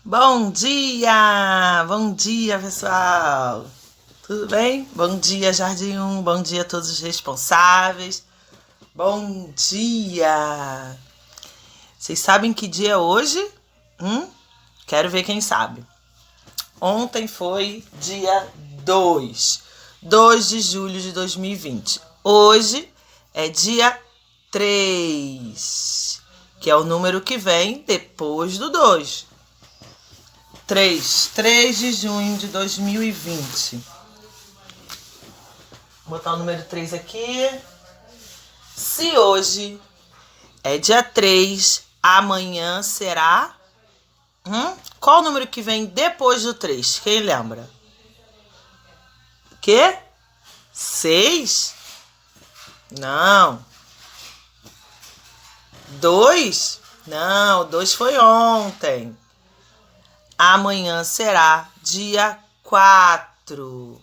Bom dia pessoal, tudo bem? Bom dia Jardim 1, bom dia a todos os responsáveis, bom dia! Vocês sabem que dia é hoje? Quero ver quem sabe. Ontem foi dia 2 de julho de 2020, hoje é dia 3, que é o número que vem depois do 2. 3 de junho de 2020. Vou botar o número 3 aqui. Se hoje é dia 3, amanhã será... Qual o número que vem depois do 3? Quem lembra? Quê? 6? Não. 2? Não, 2 foi ontem. Amanhã será dia 4.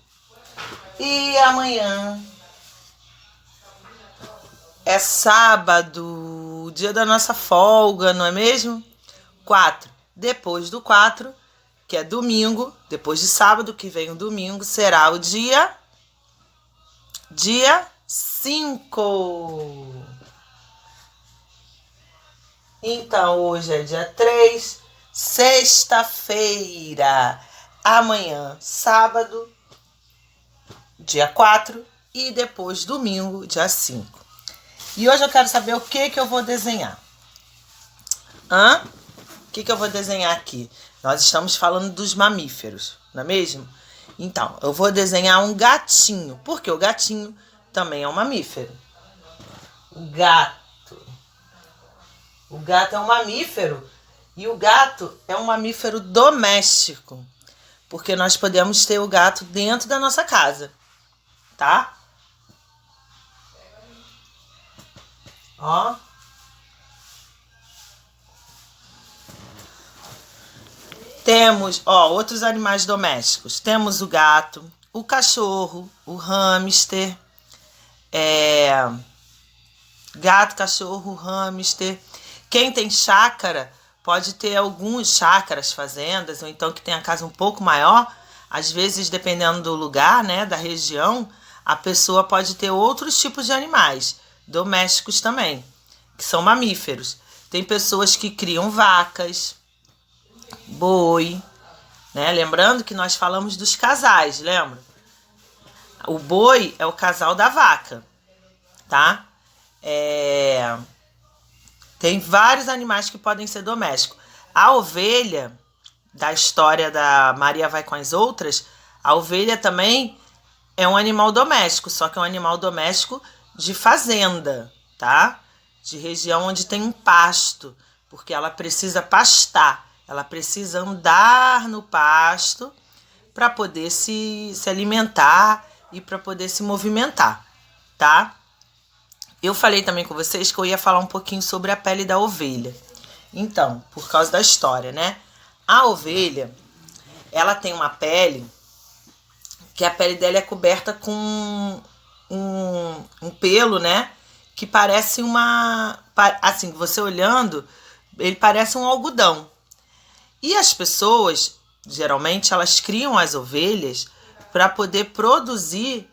E amanhã é sábado, dia da nossa folga, não é mesmo? 4. Depois do 4, que é domingo, depois de sábado, que vem o domingo, será o dia 5. Então, hoje é dia 3, sexta-feira. Amanhã, sábado, dia 4. E depois, domingo, dia 5. E hoje eu quero saber o que eu vou desenhar. O que eu vou desenhar aqui? Nós estamos falando dos mamíferos, não é mesmo? Então, eu vou desenhar um gatinho, porque o gatinho também é um mamífero. O gato é um mamífero e o gato é um mamífero doméstico, porque nós podemos ter o gato dentro da nossa casa, tá? Ó. Temos, outros animais domésticos. Temos o gato, o cachorro, o hamster, gato, cachorro, hamster. Quem tem chácara pode ter algumas chácaras, fazendas, ou então que tem a casa um pouco maior. Às vezes, dependendo do lugar, né, da região, a pessoa pode ter outros tipos de animais domésticos também, que são mamíferos. Tem pessoas que criam vacas, boi, né? Lembrando que nós falamos dos casais, lembra? O boi é o casal da vaca, tá? Tem vários animais que podem ser domésticos. A ovelha, da história da Maria vai com as outras, a ovelha também é um animal doméstico, só que é um animal doméstico de fazenda, tá? De região onde tem um pasto, porque ela precisa pastar, ela precisa andar no pasto para poder se alimentar e para poder se movimentar, tá? Eu falei também com vocês que eu ia falar um pouquinho sobre a pele da ovelha. Então, por causa da história, né? A ovelha, ela tem uma pele que a pele dela é coberta com um pelo, né? Que parece assim, você olhando, ele parece um algodão. E as pessoas, geralmente, elas criam as ovelhas para poder produzir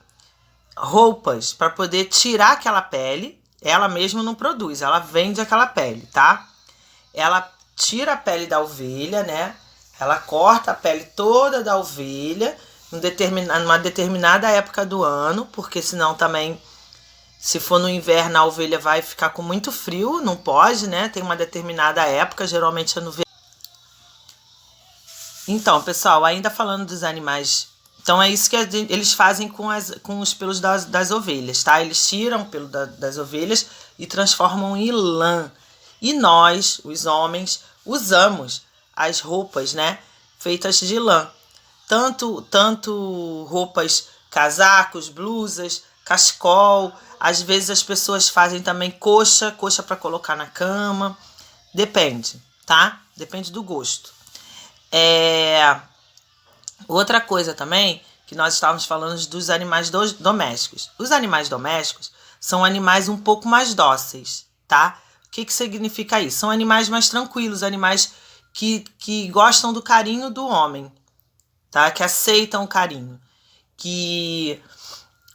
roupas, para poder tirar aquela pele. Ela mesma não produz, ela vende aquela pele, tá? Ela tira a pele da ovelha, né? Ela corta a pele toda da ovelha numa determinada época do ano, porque senão também, se for no inverno, a ovelha vai ficar com muito frio, não pode, né? Tem uma determinada época, geralmente é no verão. Então, pessoal, ainda falando dos animais, então é isso que eles fazem com os pelos das ovelhas, tá? Eles tiram o pelo das ovelhas e transformam em lã. E nós, os homens, usamos as roupas, né? Feitas de lã. Tanto roupas, casacos, blusas, cachecol. Às vezes as pessoas fazem também coxa para colocar na cama. Depende, tá? Depende do gosto. Outra coisa também, que nós estávamos falando dos animais domésticos. Os animais domésticos são animais um pouco mais dóceis, tá? O que significa isso? São animais mais tranquilos, animais que gostam do carinho do homem, tá? Que aceitam o carinho.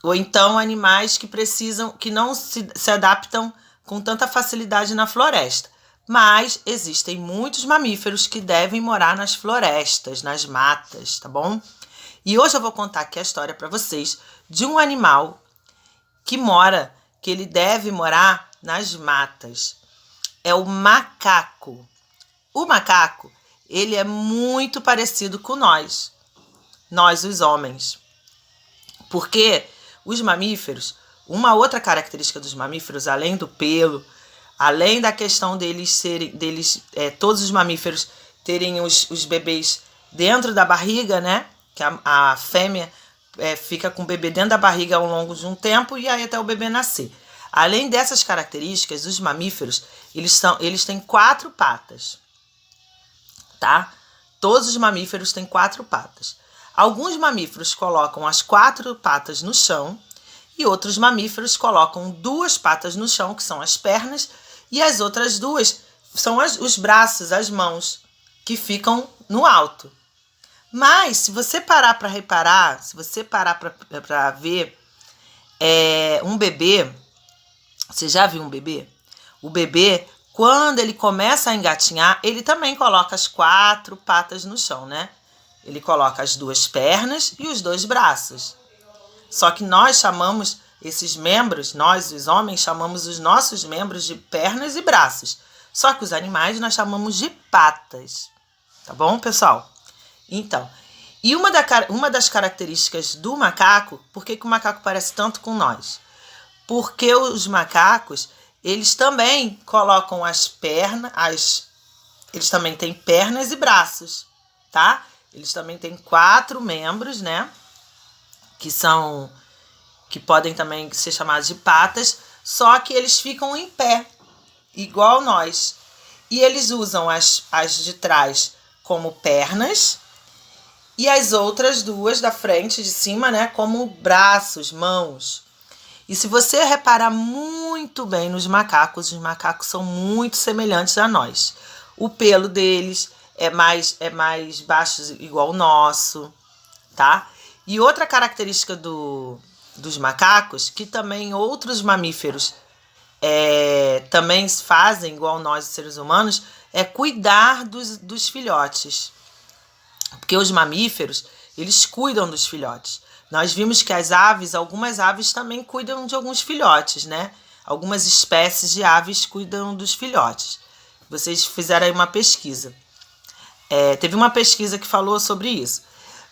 Ou então animais que precisam, que não se adaptam com tanta facilidade na floresta. Mas existem muitos mamíferos que devem morar nas florestas, nas matas, tá bom? E hoje eu vou contar aqui a história para vocês de um animal que ele deve morar nas matas. É o macaco. O macaco, ele é muito parecido com nós os homens. Porque os mamíferos, uma outra característica dos mamíferos, além do pelo, além da questão todos os mamíferos terem os bebês dentro da barriga, né? Que a fêmea fica com o bebê dentro da barriga ao longo de um tempo e aí até o bebê nascer. Além dessas características, os mamíferos, eles têm 4 patas, tá? Todos os mamíferos têm 4 patas. Alguns mamíferos colocam as 4 patas no chão e outros mamíferos colocam 2 patas no chão, que são as pernas, e as outras 2 são os braços, as mãos, que ficam no alto. Mas, se você parar para reparar, se você parar para ver um bebê, você já viu um bebê? O bebê, quando ele começa a engatinhar, ele também coloca as 4 patas no chão, né? Ele coloca as 2 pernas e os 2 braços. Só que nós chamamos esses membros, nós, os homens, chamamos os nossos membros de pernas e braços. Só que os animais nós chamamos de patas. Tá bom, pessoal? Então, e uma das características do macaco, por que o macaco parece tanto com nós? Porque os macacos, eles também colocam as pernas, eles também têm pernas e braços, tá? Eles também têm 4 membros, né? Que podem também ser chamados de patas, só que eles ficam em pé, igual nós. E eles usam as de trás como pernas e as outras 2 da frente, de cima, né, como braços, mãos. E se você reparar muito bem nos macacos, os macacos são muito semelhantes a nós. O pelo deles é mais baixo, igual o nosso, tá? E outra característica dos macacos, que também outros mamíferos também fazem, igual nós, seres humanos, é cuidar dos filhotes. Porque os mamíferos, eles cuidam dos filhotes. Nós vimos que algumas aves também cuidam de alguns filhotes, né? Algumas espécies de aves cuidam dos filhotes. Vocês fizeram aí uma pesquisa. Teve uma pesquisa que falou sobre isso.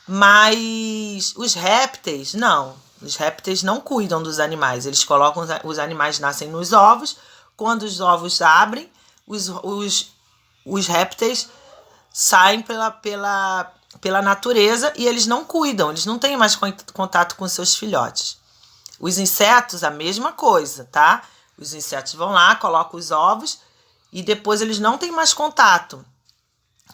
Mas os répteis, não. Os répteis não cuidam dos animais. Eles colocam, os animais nascem nos ovos. Quando os ovos abrem, os répteis saem pela natureza e eles não cuidam. Eles não têm mais contato com seus filhotes. Os insetos, a mesma coisa, tá? Os insetos vão lá, colocam os ovos e depois eles não têm mais contato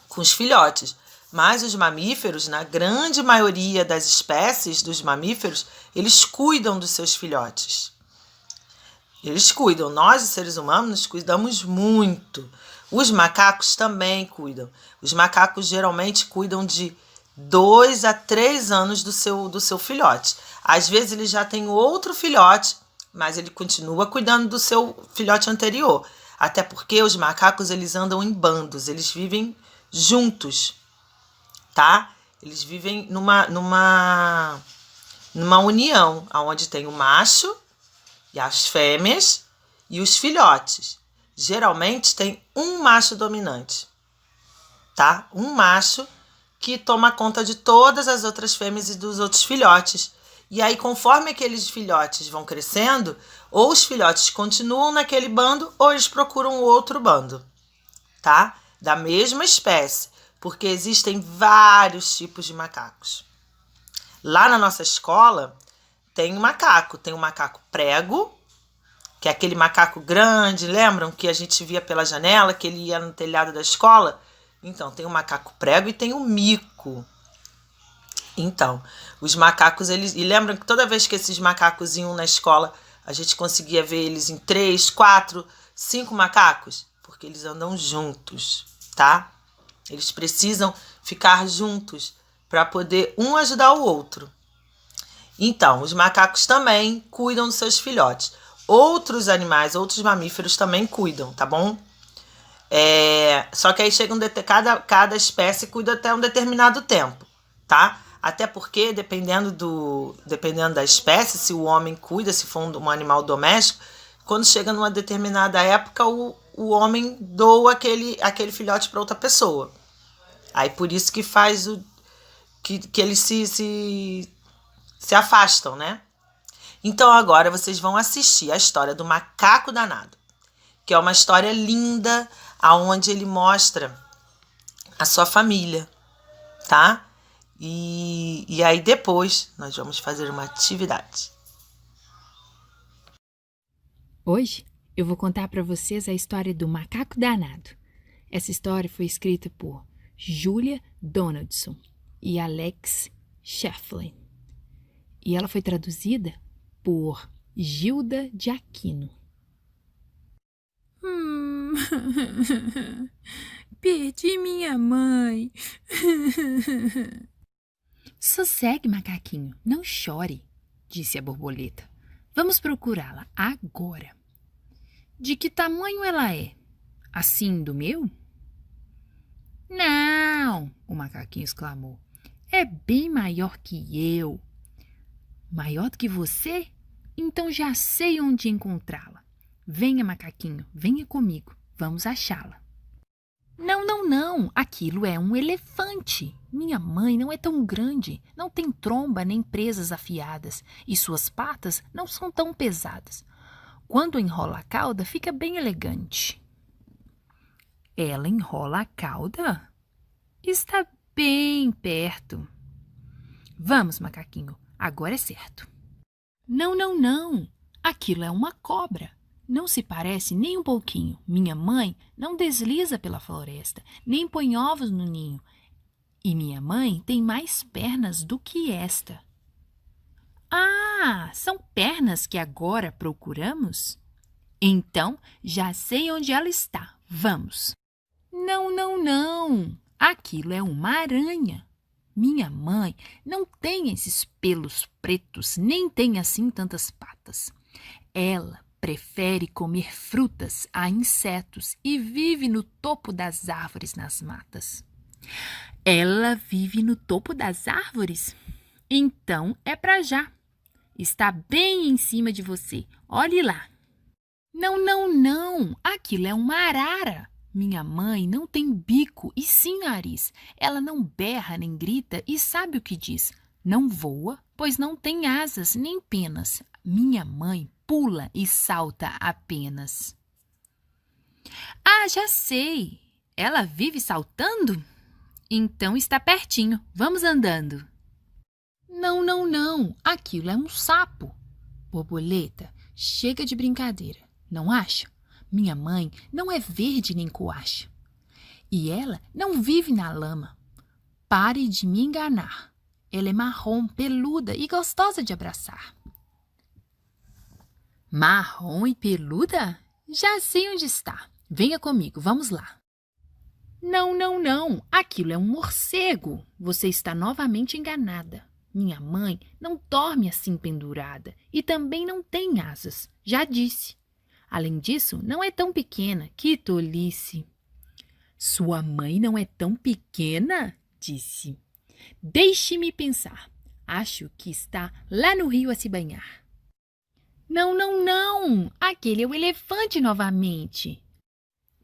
com os filhotes. Mas os mamíferos, na grande maioria das espécies dos mamíferos, eles cuidam dos seus filhotes. Eles cuidam. Nós, os seres humanos, cuidamos muito. Os macacos também cuidam. Os macacos geralmente cuidam de 2 a 3 anos do seu filhote. Às vezes ele já tem outro filhote, mas ele continua cuidando do seu filhote anterior. Até porque os macacos, eles andam em bandos, eles vivem juntos, tá? Eles vivem numa união, onde tem o macho e as fêmeas e os filhotes. Geralmente tem um macho dominante, tá? Um macho que toma conta de todas as outras fêmeas e dos outros filhotes. E aí, conforme aqueles filhotes vão crescendo, ou os filhotes continuam naquele bando, ou eles procuram outro bando, tá? Da mesma espécie, porque existem vários tipos de macacos. Lá na nossa escola, tem um macaco prego, que é aquele macaco grande, lembram? Que a gente via pela janela, que ele ia no telhado da escola? Então, tem o macaco prego e tem o mico. Então, os macacos, e lembram que toda vez que esses macacos iam na escola, a gente conseguia ver eles em 3, 4, 5 macacos? Porque eles andam juntos, tá? Eles precisam ficar juntos para poder um ajudar o outro. Então, os macacos também cuidam dos seus filhotes. Outros animais, outros mamíferos também cuidam, tá bom? Só que aí chega cada espécie cuida até um determinado tempo, tá? Até porque, dependendo da espécie, se o homem cuida, se for um animal doméstico, quando chega numa determinada época, o homem doa aquele filhote para outra pessoa. Aí por isso que faz que eles se afastam, né? Então agora vocês vão assistir a história do Macaco Danado, que é uma história linda, aonde ele mostra a sua família, tá? E aí depois nós vamos fazer uma atividade. Hoje eu vou contar para vocês a história do Macaco Danado. Essa história foi escrita por Julia Donaldson e Alex Shefflin. E ela foi traduzida por Gilda de Aquino. Perdi minha mãe. Sossegue, macaquinho, não chore, disse a borboleta. Vamos procurá-la agora. De que tamanho ela é? Assim do meu? Não, o macaquinho exclamou. É bem maior que eu. Maior do que você? Então já sei onde encontrá-la. Venha, macaquinho, venha comigo. Vamos achá-la. Não. Aquilo é um elefante. Minha mãe não é tão grande. Não tem tromba nem presas afiadas. E suas patas não são tão pesadas. Quando enrola a cauda, fica bem elegante. Ela enrola a cauda? Está bem perto. Vamos, macaquinho. Agora é certo. Não. Aquilo é uma cobra. Não se parece nem um pouquinho. Minha mãe não desliza pela floresta, nem põe ovos no ninho. E minha mãe tem mais pernas do que esta. Ah, são pernas que agora procuramos? Então, já sei onde ela está. Vamos. Não. Aquilo é uma aranha. Minha mãe não tem esses pelos pretos, nem tem assim tantas patas. Ela prefere comer frutas a insetos e vive no topo das árvores nas matas. Ela vive no topo das árvores? Então é para já. Está bem em cima de você. Olhe lá. Não. Aquilo é uma arara. Minha mãe não tem bico e sim nariz. Ela não berra nem grita e sabe o que diz. Não voa, pois não tem asas nem penas. Minha mãe pula e salta apenas. Ah, já sei. Ela vive saltando? Então está pertinho. Vamos andando. Não. Aquilo é um sapo. Borboleta, chega de brincadeira, não acha? Minha mãe não é verde nem coacha. E ela não vive na lama. Pare de me enganar. Ela é marrom, peluda e gostosa de abraçar. Marrom e peluda? Já sei onde está. Venha comigo, vamos lá. Não. Aquilo é um morcego. Você está novamente enganada. Minha mãe não dorme assim pendurada e também não tem asas, já disse. Além disso, não é tão pequena. Que tolice! Sua mãe não é tão pequena? Disse. Deixe-me pensar. Acho que está lá no rio a se banhar. Não. Aquele é o elefante novamente.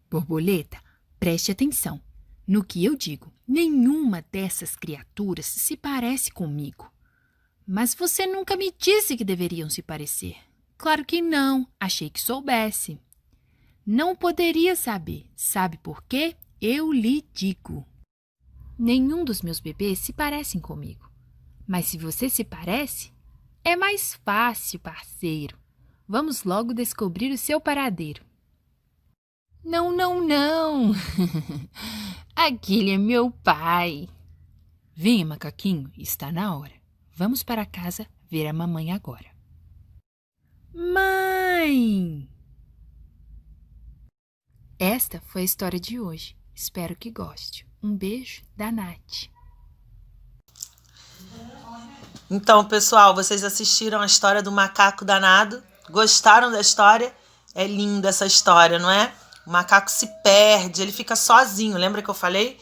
Borboleta, preste atenção no que eu digo. Nenhuma dessas criaturas se parece comigo. Mas você nunca me disse que deveriam se parecer. Claro que não. Achei que soubesse. Não poderia saber. Sabe por quê? Eu lhe digo. Nenhum dos meus bebês se parecem comigo. Mas se você se parece, é mais fácil, parceiro. Vamos logo descobrir o seu paradeiro. Não. Aquele é meu pai. Venha, macaquinho, está na hora. Vamos para casa ver a mamãe agora. Mãe! Esta foi a história de hoje. Espero que goste. Um beijo da Nath. Então, pessoal, vocês assistiram a história do macaco danado? Gostaram da história? É linda essa história, não é? O macaco se perde, ele fica sozinho. Lembra que eu falei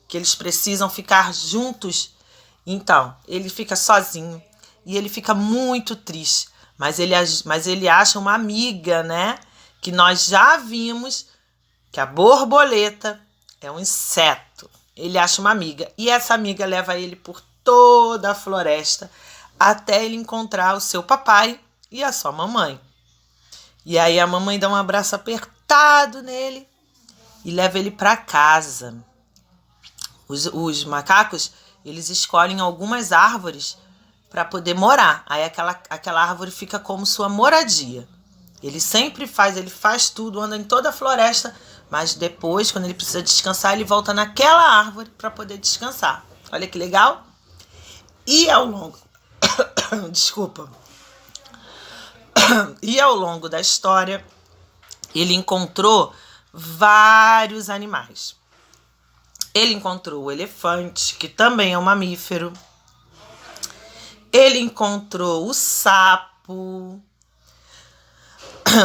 que eles precisam ficar juntos? Então, ele fica sozinho e ele fica muito triste. Mas ele acha uma amiga, né? Que nós já vimos que a borboleta é um inseto. Ele acha uma amiga e essa amiga leva ele por toda a floresta até ele encontrar o seu papai e a sua mamãe. E aí a mamãe dá um abraço apertado nele e leva ele para casa. Os macacos, eles escolhem algumas árvores para poder morar. Aí aquela árvore fica como sua moradia. Ele faz tudo, anda em toda a floresta, mas depois, quando ele precisa descansar, ele volta naquela árvore para poder descansar. Olha que legal. E ao longo desculpa. E ao longo da história, ele encontrou vários animais. Ele encontrou o elefante, que também é um mamífero. Ele encontrou o sapo.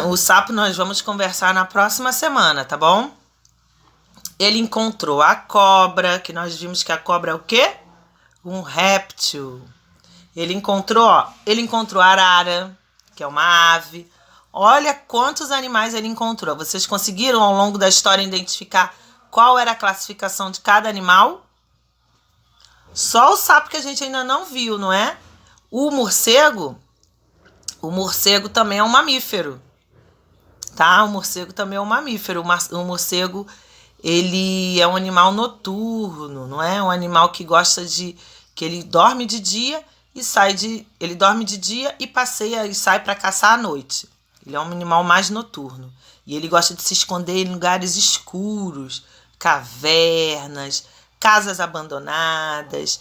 O sapo nós vamos conversar na próxima semana, tá bom? Ele encontrou a cobra, que nós vimos que a cobra é o quê? Um réptil. Ele encontrou a arara, que é uma ave. Olha quantos animais ele encontrou. Vocês conseguiram ao longo da história identificar qual era a classificação de cada animal? Só o sapo que a gente ainda não viu, não é? O morcego também é um mamífero, tá? O morcego também é um mamífero. O morcego, ele é um animal noturno, não é? Um animal que gosta que ele dorme de dia e ele dorme de dia e passeia e sai para caçar à noite. Ele é um animal mais noturno e ele gosta de se esconder em lugares escuros, cavernas, casas abandonadas,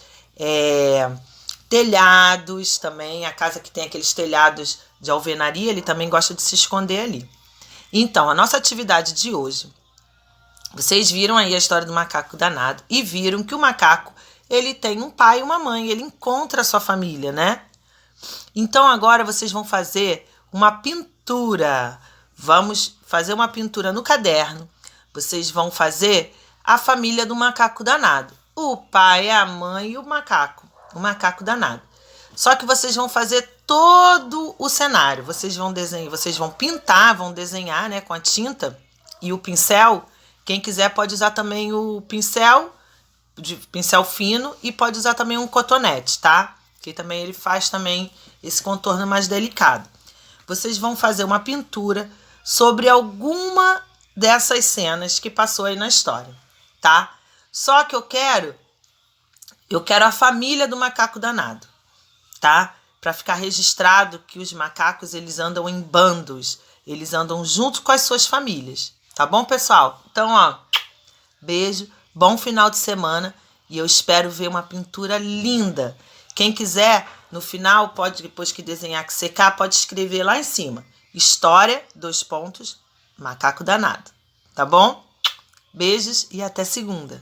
telhados também. A casa que tem aqueles telhados de alvenaria, ele também gosta de se esconder ali. Então, a nossa atividade de hoje, vocês viram aí a história do macaco danado e viram que o macaco, ele tem um pai e uma mãe, ele encontra a sua família, né? Então, agora vocês vão fazer uma pintura. Vamos fazer uma pintura no caderno. Vocês vão fazer a família do macaco danado. O pai, a mãe e o macaco danado. Só que vocês vão fazer todo o cenário. Vocês vão pintar, vão desenhar, né, com a tinta e o pincel. Quem quiser pode usar também o pincel fino e pode usar também um cotonete, tá? Que também ele faz também esse contorno mais delicado. Vocês vão fazer uma pintura sobre alguma dessas cenas que passou aí na história, tá? Só que eu quero a família do macaco danado, tá? Para ficar registrado que os macacos, eles andam em bandos, eles andam junto com as suas famílias, tá bom, pessoal? Então, ó, beijo, bom final de semana e eu espero ver uma pintura linda. Quem quiser, no final, pode, depois que desenhar, que secar, pode escrever lá em cima. História, macaco danado. Tá bom? Beijos e até segunda.